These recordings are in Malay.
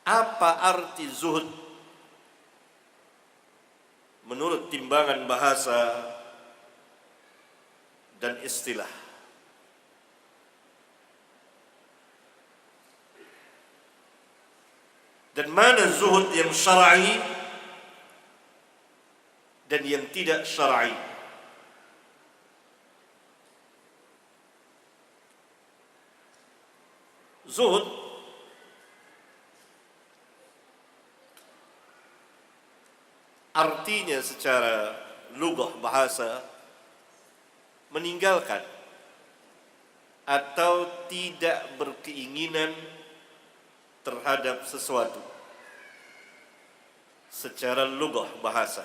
Apa arti zuhud menurut timbangan bahasa dan istilah? Dan mana zuhud yang syar'i dan yang tidak syar'i? Zuhud artinya secara lugah bahasa meninggalkan atau tidak berkeinginan terhadap sesuatu secara lugah bahasa.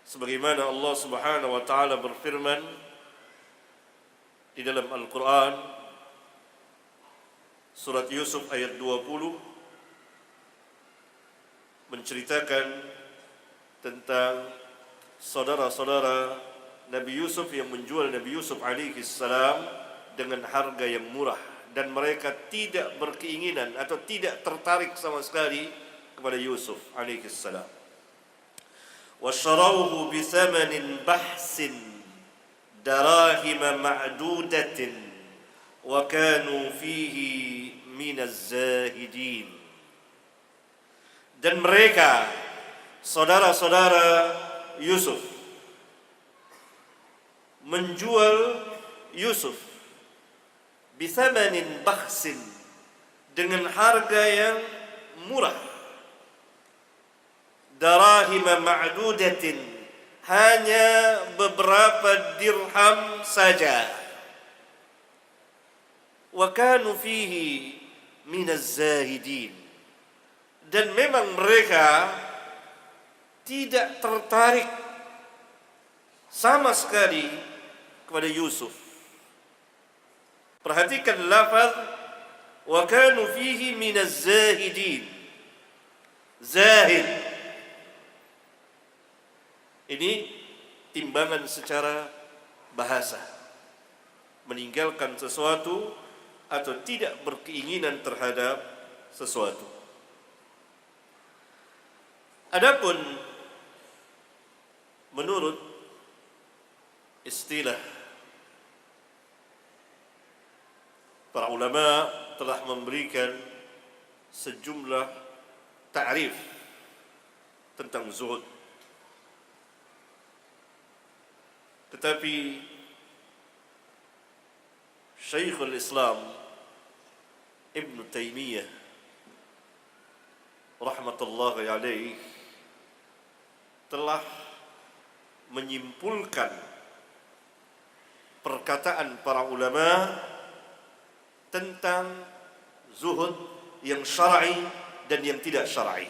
Sebagaimana Allah Subhanahu wa taala berfirman di dalam Al-Qur'an surat Yusuf ayat 20 menceritakan tentang saudara-saudara Nabi Yusuf yang menjual Nabi Yusuf alaihi salam dengan harga yang murah, dan mereka tidak berkeinginan atau tidak tertarik sama sekali kepada Yusuf alaihi salam. Wa sharauhu bi thamanin bahsin darahima ma'dudatin wa kanu fihi minaz zahidin. Dan mereka, saudara-saudara Yusuf, menjual Yusuf bithamanin bakhsin, dengan harga yang murah, darahima ma'dudatin, hanya beberapa dirham saja, wa kanu fihi minaz zahidin, dan memang mereka tidak tertarik sama sekali kepada Yusuf. Perhatikan lafaz wa kanu fihi minaz zahidin. Zahid ini timbangan secara bahasa, meninggalkan sesuatu atau tidak berkeinginan terhadap sesuatu. Adapun menurut istilah, para ulama telah memberikan sejumlah ta'rif tentang zuhud. Tetapi Syekhul Islam Ibn Taymiyah rahmatullahi alaih telah menyimpulkan perkataan para ulama tentang zuhud yang syar'i dan yang tidak syar'i,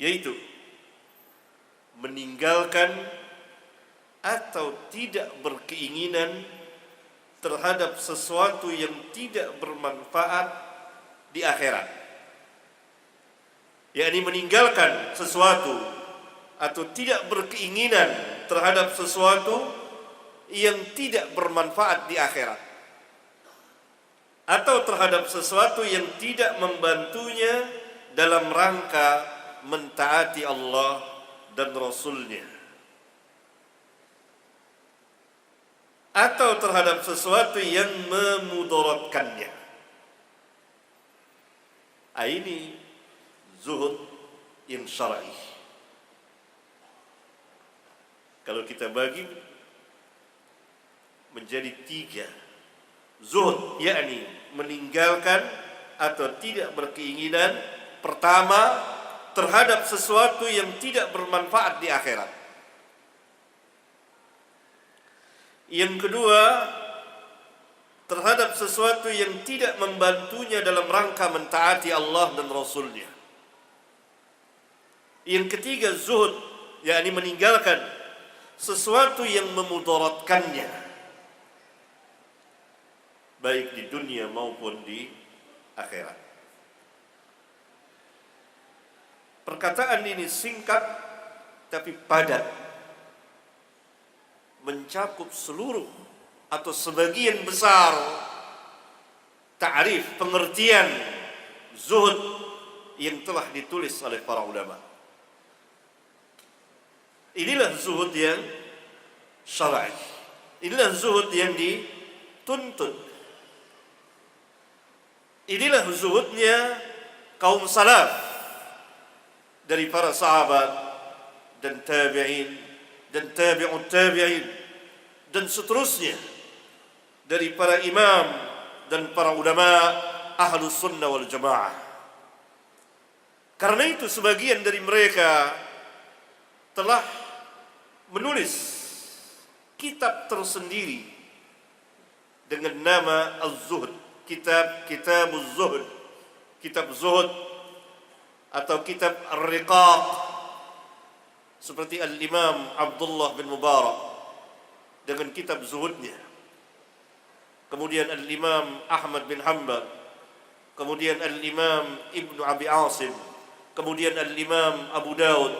yaitu meninggalkan atau tidak berkeinginan terhadap sesuatu yang tidak bermanfaat di akhirat. Yakni meninggalkan sesuatu atau tidak berkeinginan terhadap sesuatu yang tidak bermanfaat di akhirat, atau terhadap sesuatu yang tidak membantunya dalam rangka mentaati Allah dan Rasul-Nya, atau terhadap sesuatu yang memudaratkannya. Ini zuhud yang syar'i. Kalau kita bagi menjadi 3, zuhud yakni meninggalkan atau tidak berkeinginan, pertama, terhadap sesuatu yang tidak bermanfaat di akhirat. Yang kedua, terhadap sesuatu yang tidak membantunya dalam rangka mentaati Allah dan Rasul-Nya. Yang ketiga, zuhud yakni meninggalkan sesuatu yang memudaratkannya, baik di dunia maupun di akhirat. Perkataan ini singkat tapi padat, mencakup seluruh atau sebagian besar ta'rif, pengertian zuhud yang telah ditulis oleh para ulama. Inilah zuhud yang syar'i. Inilah zuhud yang dituntut. Inilah zuhudnya kaum salaf dari para sahabat dan tabi'in dan tabi'ut tabi'in dan seterusnya dari para imam dan para ulama ahlus sunnah wal jamaah. Karena itu sebagian dari mereka telah menulis kitab tersendiri dengan nama Az-Zuhd, Kitabuz Zuhd, kitab Zuhud atau kitab Ar-Riqaq, seperti Al-Imam Abdullah bin Mubarak dengan kitab Zuhudnya. Kemudian Al-Imam Ahmad bin Hanbal, kemudian Al-Imam Ibnu Abi Asim, kemudian Al-Imam Abu Daud,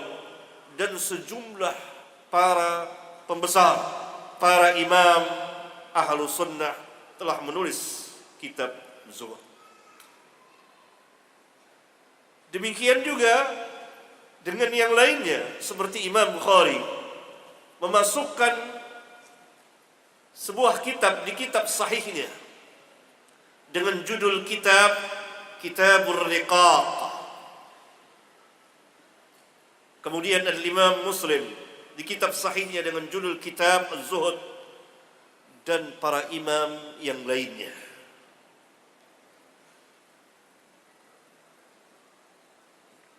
dan sejumlah para pembesar, para imam Ahlus Sunnah telah menulis kitab Zuhud. Demikian juga dengan yang lainnya, seperti Imam Bukhari memasukkan sebuah kitab di kitab sahihnya dengan judul kitab Kitabur Riqaq. Kemudian Al-Imam Muslim di kitab sahihnya dengan judul Kitab Az-Zuhud, dan para imam yang lainnya.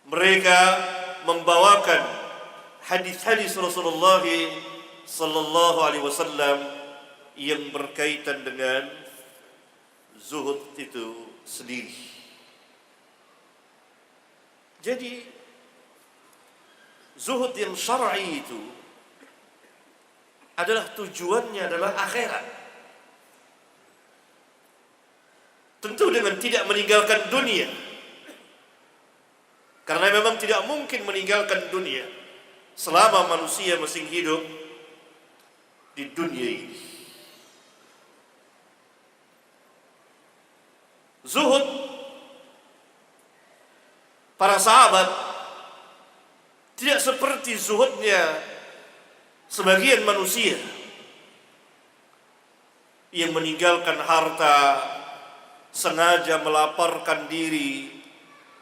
Mereka membawakan hadis-hadis Rasulullah sallallahu alaihi wasallam yang berkaitan dengan zuhud itu sendiri. Jadi zuhud yang syar'i itu adalah tujuannya adalah akhirat. Tentu dengan tidak meninggalkan dunia. Karena memang tidak mungkin meninggalkan dunia selama manusia masih hidup di dunia ini. Zuhud para sahabat tidak seperti zuhudnya sebagian manusia yang meninggalkan harta, sengaja melaparkan diri,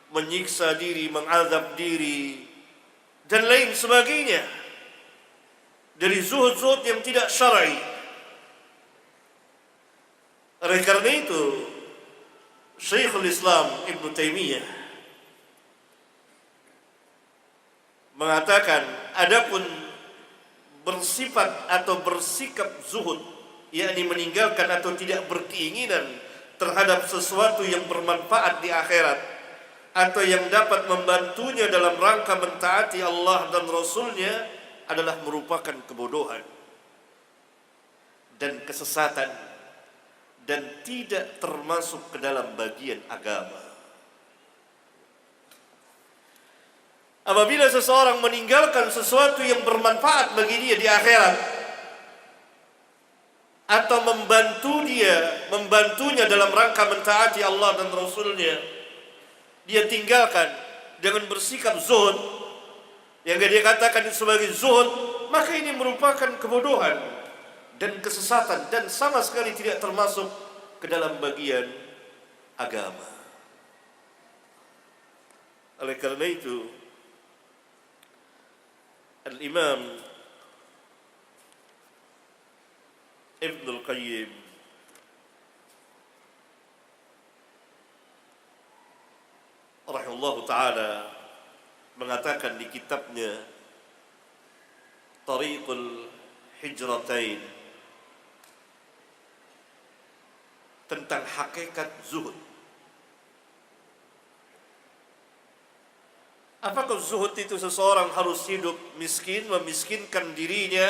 menyiksa diri, mengazab diri, dan lain sebagainya dari zuhud-zuhud yang tidak syar'i. Oleh karena itu, Syekhul Islam Ibn Taimiyah mengatakan, adapun bersifat atau bersikap zuhud, yakni meninggalkan atau tidak berkeinginan terhadap sesuatu yang bermanfaat di akhirat atau yang dapat membantunya dalam rangka mentaati Allah dan Rasulnya, adalah merupakan kebodohan dan kesesatan dan tidak termasuk ke dalam bagian agama. Apabila seseorang meninggalkan sesuatu yang bermanfaat bagi dia di akhirat atau membantunya dalam rangka mentaati Allah dan Rasulnya, dia tinggalkan dengan bersikap zuhud, yang dia katakan sebagai zuhud, maka ini merupakan kebodohan dan kesesatan dan sama sekali tidak termasuk ke dalam bagian agama. Oleh karena itu, Al-Imam Ibn Al-Qayyim rahimahullah ta'ala mengatakan di kitabnya Tariqul Hijratain tentang hakikat zuhud. Apakah zuhud itu seseorang harus hidup miskin, memiskinkan dirinya,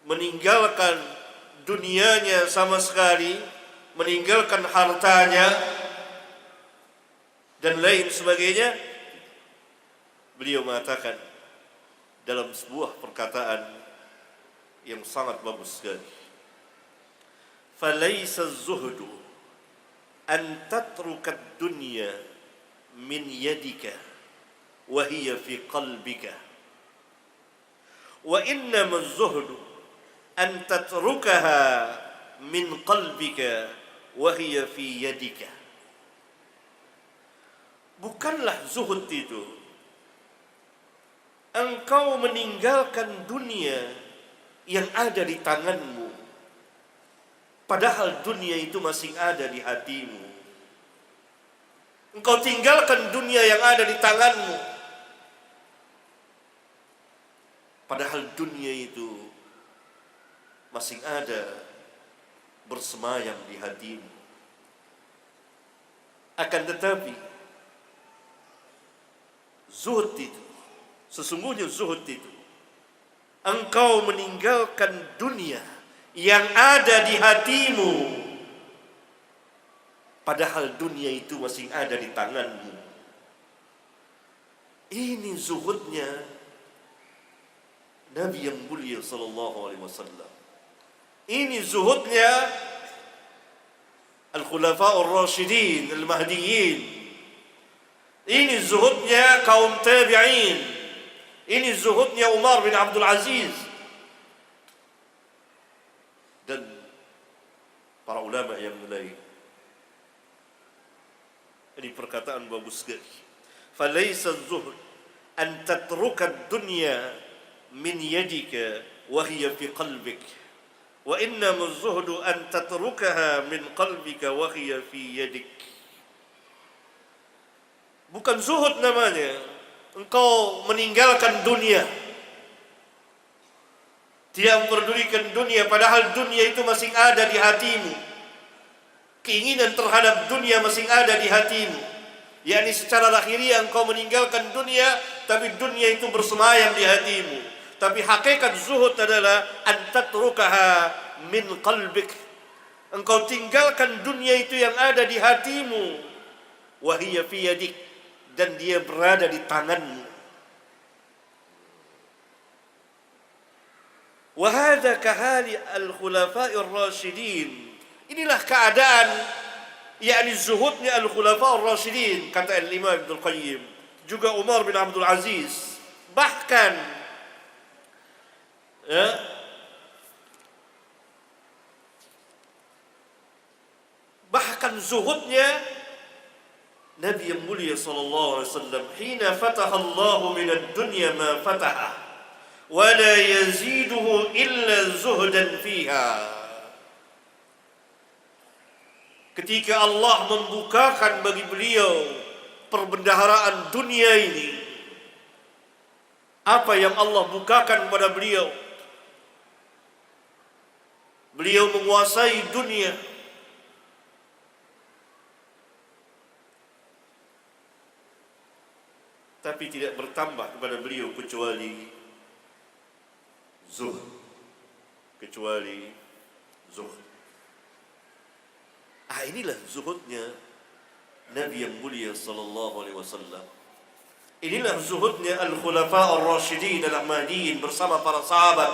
meninggalkan dunianya sama sekali, meninggalkan hartanya, dan lain sebagainya? Beliau mengatakan dalam sebuah perkataan yang sangat bagus sekali, فليس الزهد أن تترك الدنيا من يدك وهي في قلبك وإنما الزهد أن تتركها من قلبك وهي في يدك. Bukanlah zuhud itu engkau meninggalkan dunia yang ada di tanganmu, padahal dunia itu masih ada di hatimu. Engkau tinggalkan dunia yang ada di tanganmu, padahal dunia itu masih ada bersemayam di hatimu. Akan tetapi zuhud itu, sesungguhnya zuhud itu engkau meninggalkan dunia yang ada di hatimu, padahal dunia itu masih ada di tanganmu. Ini zuhudnya Nabi yang mulia sallallahu alaihi wasallam. Ini zuhudnya Al-Khulafa'ur Rasyidin Al-Mahdiyyin. Ini zuhudnya kaum tabi'in. Ini zuhudnya Umar bin Abdul Aziz dan para ulama yang lain. Ini perkataan bagus sekali. Falaysa az-zuhd an tatruka ad-dunya min yadika wa hiya fi qalbik. Wa innama az-zuhdu an tatrukaha min qalbika wa hiya fi yadik. Bukan zuhud namanya engkau meninggalkan dunia, tidak memperdulikan dunia, padahal dunia itu masih ada di hatimu. Keinginan terhadap dunia masih ada di hatimu, yakni secara lahiriah engkau meninggalkan dunia, tapi dunia itu bersemayam di hatimu. Tapi hakikat zuhud adalah an tatrukaha min qalbik. Engkau tinggalkan dunia itu yang ada di hatimu, wa hiya fi yadik, dan dia berada di tanganmu. Wa hadza kahali al-khulafa'ir rasyidin. Inilah keadaan yakni zuhudnya al-khulafa'ir rasyidin, kata al-Imam Ibnu Qayyim, juga Umar bin Abdul Aziz. Bahkan bahkan zuhudnya Nabi yang mulia sallallahu alaihi wasallam, hina fataha Allah min ad-dunya ma fataha wa la yaziduhu illa zuhdan fiha. Ketika Allah membukakan bagi beliau perbendaharaan dunia ini, apa yang Allah bukakan kepada beliau? Beliau menguasai dunia, tapi tidak bertambah kepada beliau kecuali zuhud. Kecuali zuhud. Inilah zuhudnya Nabi yang mulia sallallahu alaihi wasallam. Inilah zuhudnya al-Khulafa'ur Rasyidin al-Mahdiyyin bersama para sahabat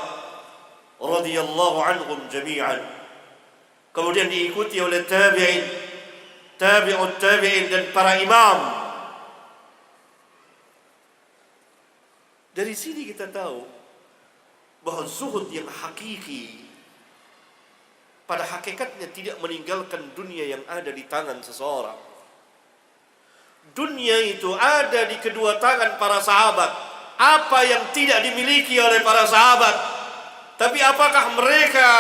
radhiyallahu anhum jami'an. Kemudian diikuti oleh tabi'in, tabi'ut tabi'in, dan para imam. Dari sini kita tahu bahwa zuhud yang hakiki pada hakikatnya tidak meninggalkan dunia yang ada di tangan seseorang. Dunia itu ada di kedua tangan para sahabat. Apa yang tidak dimiliki oleh para sahabat? Tapi apakah mereka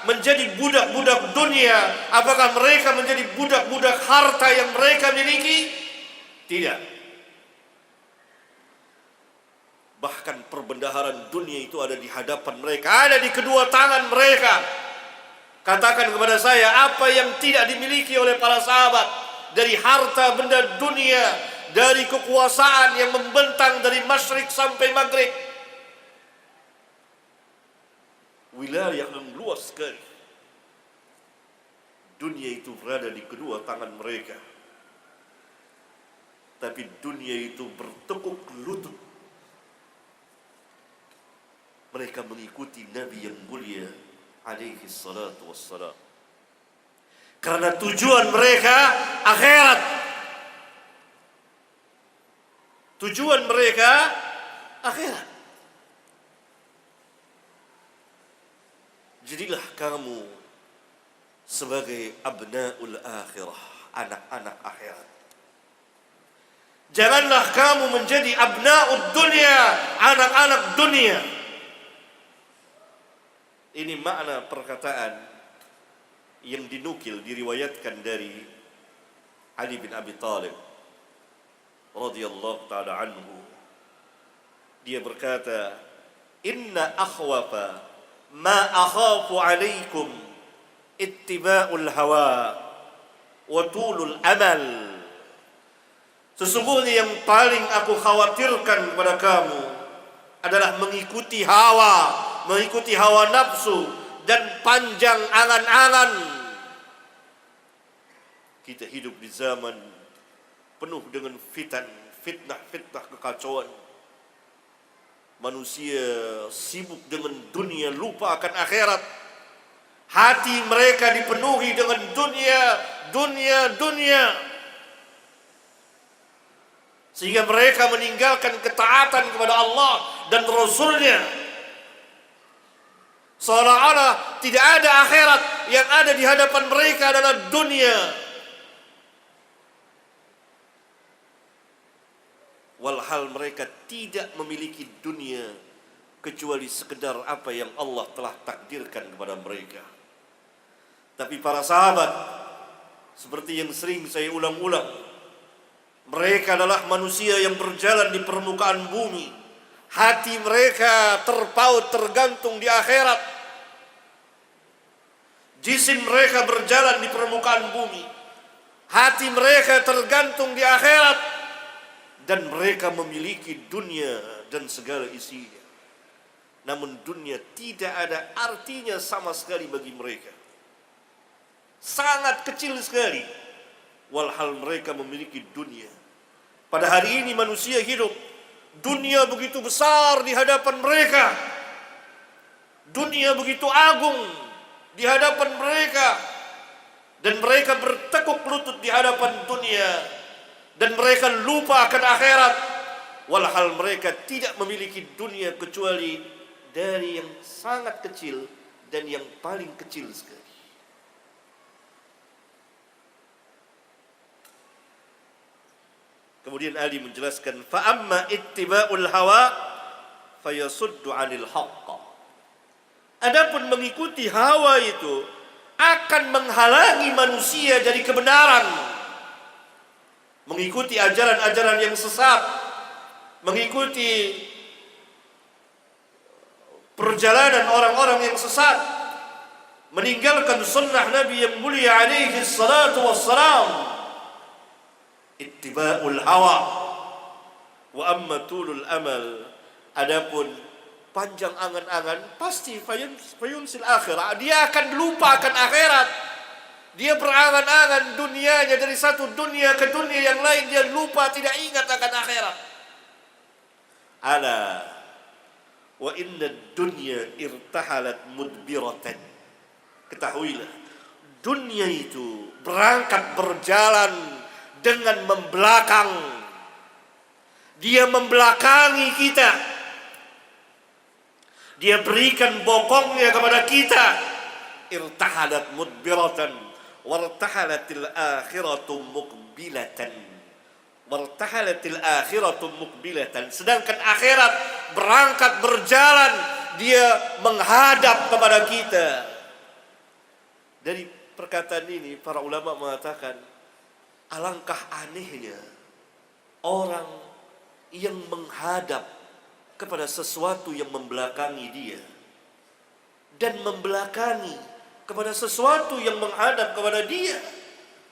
menjadi budak-budak dunia? Apakah mereka menjadi budak-budak harta yang mereka miliki? Tidak. Bahkan perbendaharaan dunia itu ada di hadapan mereka, ada di kedua tangan mereka. Katakan kepada saya, apa yang tidak dimiliki oleh para sahabat dari harta benda dunia, dari kekuasaan yang membentang dari masyrik sampai maghrib, wilayah yang luas sekali. Dunia itu berada di kedua tangan mereka, tapi dunia itu bertekuk lutut. Mereka mengikuti Nabi yang mulia alaihi salatu wassalam. Karena tujuan mereka akhirat. Tujuan mereka akhirat. Jadilah kamu sebagai abnaul akhirah, anak-anak akhirat. Janganlah kamu menjadi abnaud dunia, anak-anak dunia. Ini makna perkataan yang dinukil, diriwayatkan dari Ali bin Abi Thalib radhiyallahu ta'ala anhu. Dia berkata, "Inna akhwafa ma akhafu alaikum ittiba'ul hawa wa tulul amal." Sesungguhnya yang paling aku khawatirkan kepada kamu adalah mengikuti hawa nafsu dan panjang angan-angan. Kita hidup di zaman penuh dengan fitnah kekacauan. Manusia sibuk dengan dunia, lupa akan akhirat. Hati mereka dipenuhi dengan dunia. Sehingga mereka meninggalkan ketaatan kepada Allah dan Rasulnya. Seolah-olah tidak ada akhirat, yang ada di hadapan mereka adalah dunia. Walhal mereka tidak memiliki dunia kecuali sekedar apa yang Allah telah takdirkan kepada mereka. Tapi para sahabat, seperti yang sering saya ulang-ulang, mereka adalah manusia yang berjalan di permukaan bumi. Hati mereka terpaut, tergantung di akhirat. Jisim mereka berjalan di permukaan bumi. Hati mereka tergantung di akhirat. Dan mereka memiliki dunia dan segala isinya. Namun dunia tidak ada artinya sama sekali bagi mereka. Sangat kecil sekali. Walhal mereka memiliki dunia. Pada hari ini manusia hidup, dunia begitu besar di hadapan mereka. Dunia begitu agung di hadapan mereka. Dan mereka bertekuk lutut di hadapan dunia. Dan mereka lupa akan akhirat. Walhal mereka tidak memiliki dunia kecuali dari yang sangat kecil dan yang paling kecil sekali. Kemudian Ali menjelaskan, fa'amma ittiba'ul hawa fayasuddu 'anil haqq. Adapun mengikuti hawa itu akan menghalangi manusia dari kebenaran. Mengikuti ajaran-ajaran yang sesat, mengikuti perjalanan orang-orang yang sesat, meninggalkan sunnah Nabi yang mulia alaihi salatu wassalam. Ittiba'ul hawa wa amma tulul amal. Adapun panjang angan-angan pasti fayunsil akhirah. Dia akan lupa akan akhirat. Dia berangan-angan dunianya, dari satu dunia ke dunia yang lain. Dia lupa, tidak ingat akan akhirat. Ala wa inna dunya irtahalat mudbiratan. Ketahuilah, dunia itu berangkat berjalan dengan membelakang. Dia membelakangi kita. Dia berikan bokongnya kepada kita. Irtahalat mudbiratan wartahalatil akhiratu muqbilatan. Wartahalatil akhiratu muqbilatan. Sedangkan akhirat berangkat berjalan, dia menghadap kepada kita. Dari perkataan ini para ulama mengatakan, alangkah anehnya orang yang menghadap kepada sesuatu yang membelakangi dia dan membelakangi kepada sesuatu yang menghadap kepada dia.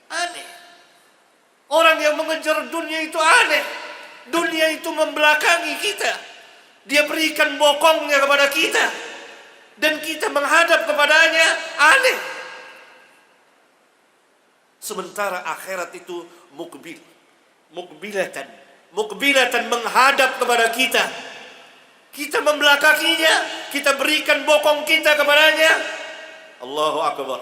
Aneh. Orang yang mengejar dunia itu aneh. Dunia itu membelakangi kita. Dia berikan bokongnya kepada kita dan kita menghadap kepadanya. Aneh. Sementara akhirat itu mukbilatan menghadap kepada kita. Kita membelakanginya, kita berikan bokong kita kepadanya. Allahu akbar.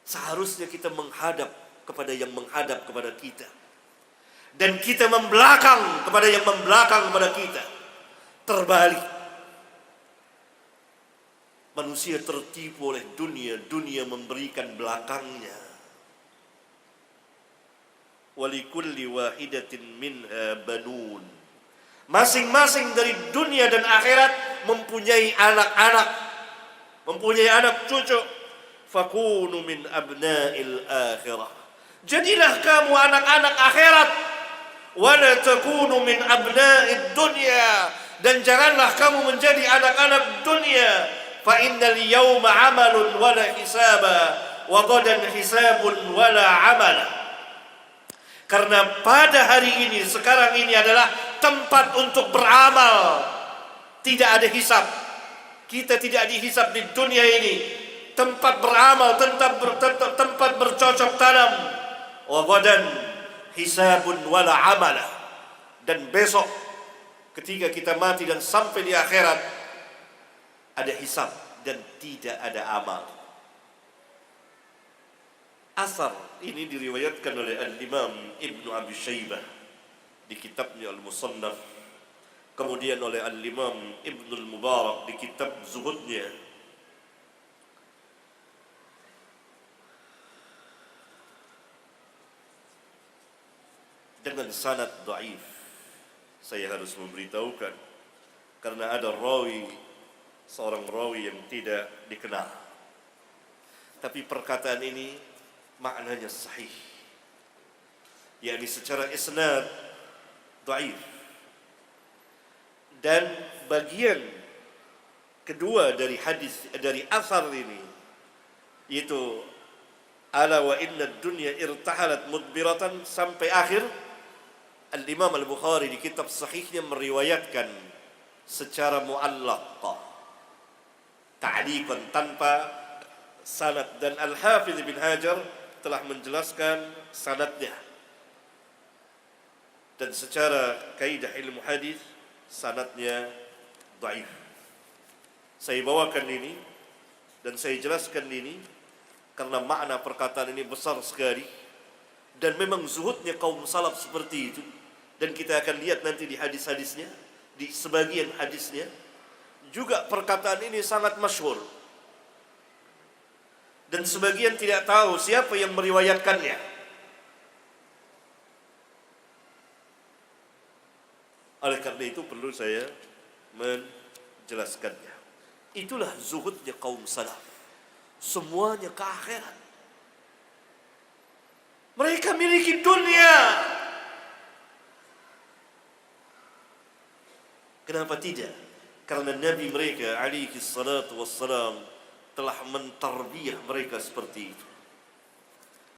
Seharusnya kita menghadap kepada yang menghadap kepada kita, dan kita membelakang kepada yang membelakang kepada kita. Terbalik. Manusia tertipu oleh dunia, dunia memberikan belakangnya. Walikulli wahidatin minha banun. Masing-masing dari dunia dan akhirat mempunyai anak-anak, mempunyai anak cucu. Fakunu min abna'il akhirah. Jadilah kamu anak-anak akhirat. Wala takunu min abna'id dunya. Dan janganlah kamu menjadi anak-anak dunia. Fa innal yawma 'amalun wala hisaba wa ghadan hisabun wala 'amala. Karena pada hari ini, sekarang ini adalah tempat untuk beramal. Tidak ada hisab. Kita tidak dihisab di dunia ini. Tempat beramal, tempat bercocok tanam. Wa ghadan hisabun wala 'amala. Dan besok ketika kita mati dan sampai di akhirat, ada hisab dan tidak ada amal. Asar ini diriwayatkan oleh Al-Imam Ibnu Abi Syaibah di kitabnya Al-Musannaf, kemudian oleh Al-Imam Ibnu Al-Mubarak di kitab Zuhudnya, dengan sanad dhaif. Saya harus memberitahukan karena ada seorang rawi yang tidak dikenal, tapi perkataan ini maknanya sahih, yakni secara isnad dhaif. Dan bagian kedua dari hadis, dari asar ini, yaitu ala wa inna dunya irtahalat mudbiratan, sampai akhir, Al-Imam Al-Bukhari di kitab sahihnya meriwayatkan secara mu'allaq, ta'liqan, tanpa sanad, dan Al-Hafidz bin Hajar telah menjelaskan sanadnya. Dan secara kaidah ilmu hadis, sanadnya dhaif. Saya bawakan ini dan saya jelaskan ini karena makna perkataan ini besar sekali, dan memang zuhudnya kaum salaf seperti itu. Dan kita akan lihat nanti di hadis-hadisnya, di sebagian hadisnya juga perkataan ini sangat masyhur, dan sebagian tidak tahu siapa yang meriwayatkannya. Oleh karena itu perlu saya menjelaskannya. Itulah zuhudnya kaum salaf, semuanya ke akhirat. Mereka miliki dunia. Kenapa tidak? Karena Nabi mereka alaihi salatu wassalam telah mentarbiyah mereka seperti itu.